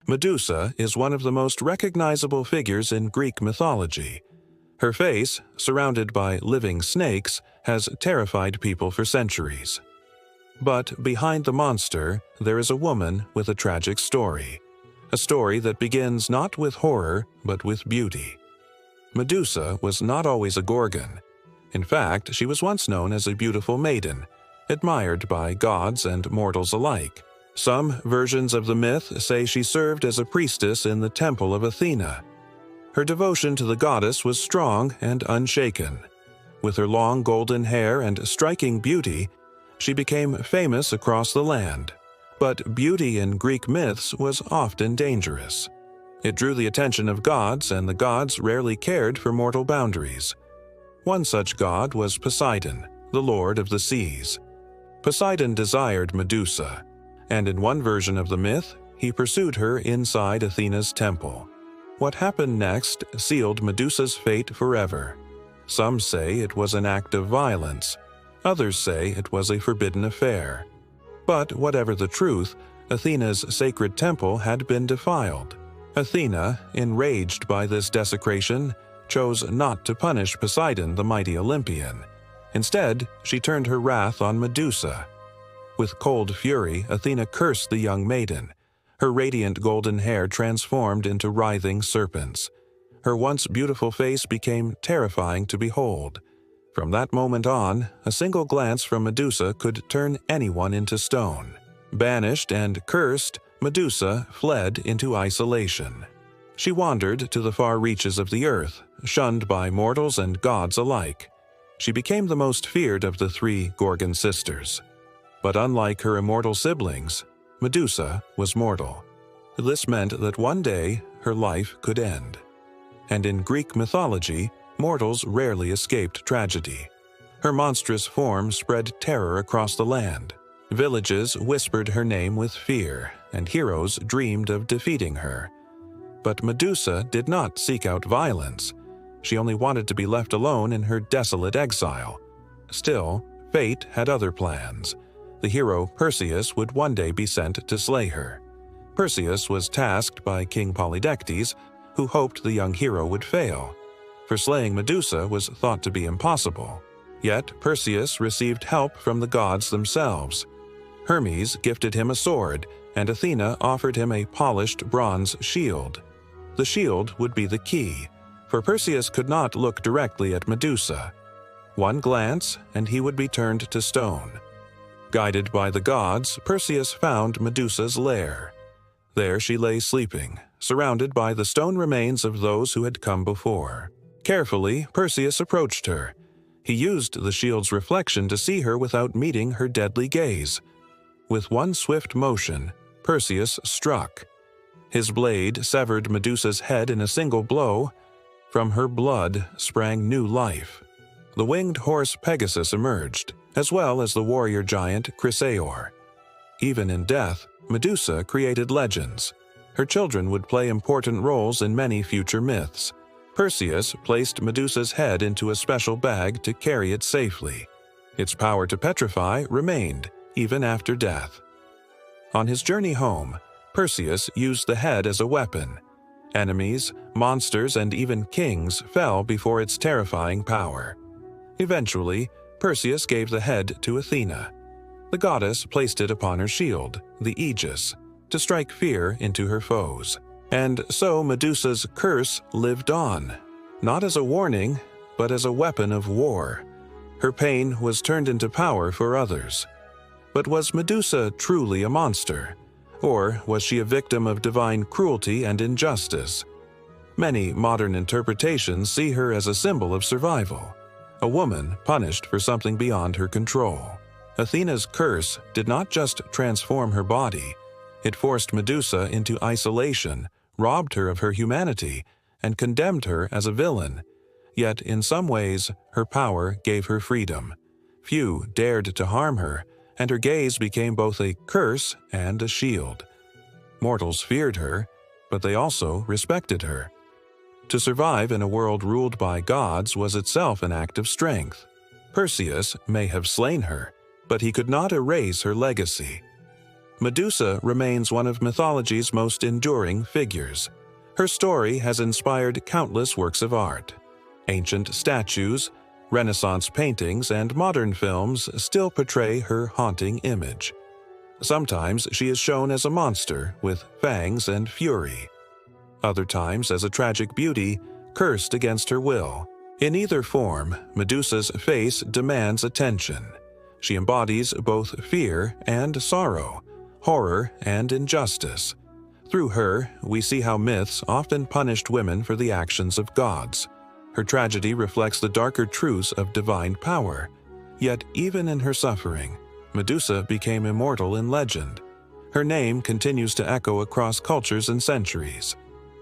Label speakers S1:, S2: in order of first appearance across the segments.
S1: Medusa is one of the most recognizable figures in Greek mythology. Her face, surrounded by living snakes, has terrified people for centuries. But behind the monster, there is a woman with a tragic story. A story that begins not with horror, but with beauty. Medusa was not always a gorgon. In fact, she was once known as a beautiful maiden, admired by gods and mortals alike. Some versions of the myth say she served as a priestess in the temple of Athena. Her devotion to the goddess was strong and unshaken. With her long golden hair and striking beauty, she became famous across the land. But beauty in Greek myths was often dangerous. It drew the attention of gods, and the gods rarely cared for mortal boundaries. One such god was Poseidon, the lord of the seas. Poseidon desired Medusa, and in one version of the myth, he pursued her inside Athena's temple. What happened next sealed Medusa's fate forever. Some say it was an act of violence. Others say it was a forbidden affair. But whatever the truth, Athena's sacred temple had been defiled. Athena, enraged by this desecration, chose not to punish Poseidon, the mighty Olympian. Instead, she turned her wrath on Medusa. With cold fury, Athena cursed the young maiden. Her radiant golden hair transformed into writhing serpents. Her once beautiful face became terrifying to behold. From that moment on, a single glance from Medusa could turn anyone into stone. Banished and cursed, Medusa fled into isolation. She wandered to the far reaches of the earth, shunned by mortals and gods alike. She became the most feared of the three Gorgon sisters. But unlike her immortal siblings, Medusa was mortal. This meant that one day her life could end. And in Greek mythology, mortals rarely escaped tragedy. Her monstrous form spread terror across the land. Villages whispered her name with fear, and heroes dreamed of defeating her. But Medusa did not seek out violence. She only wanted to be left alone in her desolate exile. Still, fate had other plans. The hero Perseus would one day be sent to slay her. Perseus was tasked by King Polydectes, who hoped the young hero would fail. For slaying Medusa was thought to be impossible. Yet Perseus received help from the gods themselves. Hermes gifted him a sword, and Athena offered him a polished bronze shield. The shield would be the key, for Perseus could not look directly at Medusa. One glance, and he would be turned to stone. Guided by the gods, Perseus found Medusa's lair. There she lay sleeping, surrounded by the stone remains of those who had come before. Carefully, Perseus approached her. He used the shield's reflection to see her without meeting her deadly gaze. With one swift motion, Perseus struck. His blade severed Medusa's head in a single blow. From her blood sprang new life. The winged horse Pegasus emerged, as well as the warrior giant Chrysaor. Even in death, Medusa created legends. Her children would play important roles in many future myths. Perseus placed Medusa's head into a special bag to carry it safely. Its power to petrify remained, even after death. On his journey home, Perseus used the head as a weapon. Enemies, monsters, and even kings fell before its terrifying power. Eventually, Perseus gave the head to Athena. The goddess placed it upon her shield, the Aegis, to strike fear into her foes. And so Medusa's curse lived on, not as a warning, but as a weapon of war. Her pain was turned into power for others. But was Medusa truly a monster? Or was she a victim of divine cruelty and injustice? Many modern interpretations see her as a symbol of survival, a woman punished for something beyond her control. Athena's curse did not just transform her body, it forced Medusa into isolation, robbed her of her humanity, and condemned her as a villain. Yet in some ways, her power gave her freedom. Few dared to harm her, and her gaze became both a curse and a shield. Mortals feared her, but they also respected her. To survive in a world ruled by gods was itself an act of strength. Perseus may have slain her, but he could not erase her legacy. Medusa remains one of mythology's most enduring figures. Her story has inspired countless works of art. Ancient statues, Renaissance paintings, and modern films still portray her haunting image. Sometimes she is shown as a monster with fangs and fury. Other times as a tragic beauty, cursed against her will. In either form, Medusa's face demands attention. She embodies both fear and sorrow, horror and injustice. Through her, we see how myths often punished women for the actions of gods. Her tragedy reflects the darker truths of divine power. Yet even in her suffering, Medusa became immortal in legend. Her name continues to echo across cultures and centuries.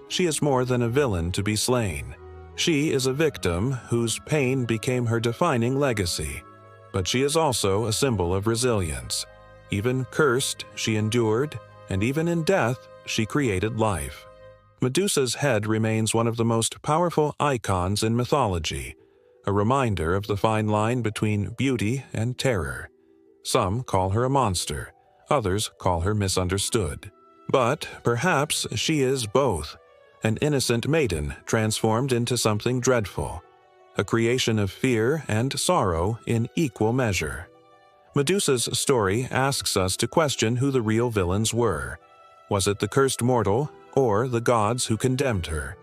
S1: She is more than a villain to be slain. She is a victim whose pain became her defining legacy. But she is also a symbol of resilience. Even cursed, she endured, and even in death, she created life. Medusa's head remains one of the most powerful icons in mythology, a reminder of the fine line between beauty and terror. Some call her a monster, others call her misunderstood. But perhaps she is both, an innocent maiden transformed into something dreadful, a creation of fear and sorrow in equal measure. Medusa's story asks us to question who the real villains were. Was it the cursed mortal, or the gods who condemned her?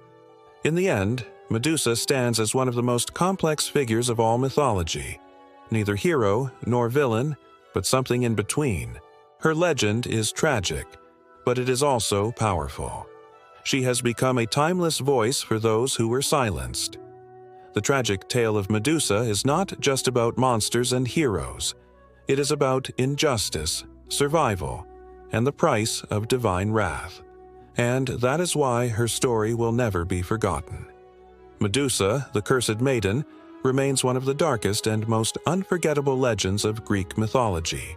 S1: In the end, Medusa stands as one of the most complex figures of all mythology. Neither hero nor villain, but something in between. Her legend is tragic, but it is also powerful. She has become a timeless voice for those who were silenced. The tragic tale of Medusa is not just about monsters and heroes. It is about injustice, survival, and the price of divine wrath. And that is why her story will never be forgotten. Medusa, the Cursed Maiden, remains one of the darkest and most unforgettable legends of Greek mythology.